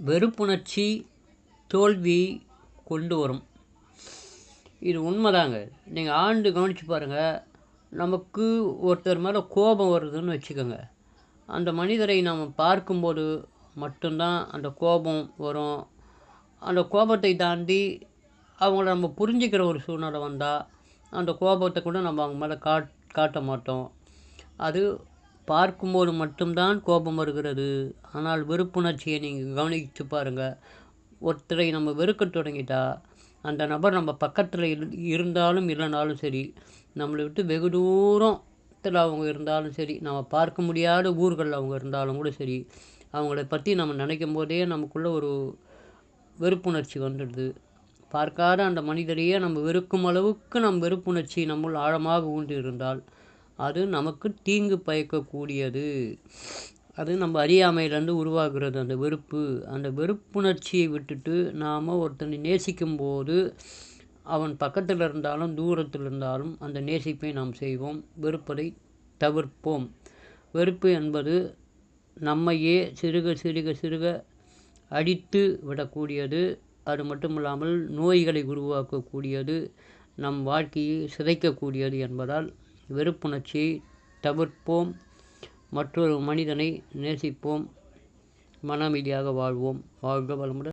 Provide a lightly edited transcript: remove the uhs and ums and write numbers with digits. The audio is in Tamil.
வெறுப்புணர்ச்சி தோல்வியை கொண்டு வரும். இது உண்மைதாங்க. நீங்கள் ஆழ்ந்து கவனித்து பாருங்கள். நமக்கு ஒருத்தர் மேலே கோபம் வருதுன்னு வச்சுக்கோங்க. அந்த மனிதரை நாம் பார்க்கும்போது மட்டும்தான் அந்த கோபம் வரும். அந்த கோபத்தை தாண்டி அவங்கள நம்ம புரிஞ்சுக்கிற ஒரு சூழ்நிலை வந்தால் அந்த கோபத்தை கூட நம்ம அவங்க மேலே காட்ட மாட்டோம். அது பார்க்கும்போது மட்டும்தான் கோபம் வருகிறது. ஆனால் வெறுப்புணர்ச்சியை நீங்கள் கவனித்து பாருங்கள். ஒருத்தரை நம்ம வெறுக்க தொடங்கிட்டா அந்த நபர் நம்ம பக்கத்தில் இருந்தாலும் இல்லைனாலும் சரி, நம்மளை விட்டு வெகு தூரத்தில் அவங்க இருந்தாலும் சரி, நம்ம பார்க்க முடியாத ஊர்களில் அவங்க இருந்தாலும் கூட சரி, அவங்கள பற்றி நம்ம நினைக்கும் போதே நமக்குள்ளே ஒரு வெறுப்புணர்ச்சி வந்துடுது. பார்க்காத அந்த மனிதரையே நம்ம வெறுக்கும் அளவுக்கு நம் வெறுப்புணர்ச்சி நம்முள் ஆழமாக ஊன்றி இருந்தால் அது நமக்கு தீங்கு பயக்கக்கூடியது. அது நம்ம அறியாமையிலேருந்து உருவாகிறது அந்த வெறுப்பு. அந்த வெறுப்புணர்ச்சியை விட்டுட்டு நாம் ஒருத்தனை நேசிக்கும்போது அவன் பக்கத்தில் இருந்தாலும் தூரத்தில் இருந்தாலும் அந்த நேசிப்பை நாம் செய்வோம். வெறுப்பதை தவிர்ப்போம். வெறுப்பு என்பது நம்மையே சிறுக சிறுக சிறுக அடித்து விடக்கூடியது. அது மட்டும் இல்லாமல் நோய்களை உருவாக்கக்கூடியது, நம் வாழ்க்கையை சிதைக்கக்கூடியது என்பதால் வெறுப்புணர்ச்சியை தவிர்ப்போம். மற்றொரு மனிதனை நேசிப்போம். மன அமைதியாக வாழ்வோம். வாழ்க வளமுடன்.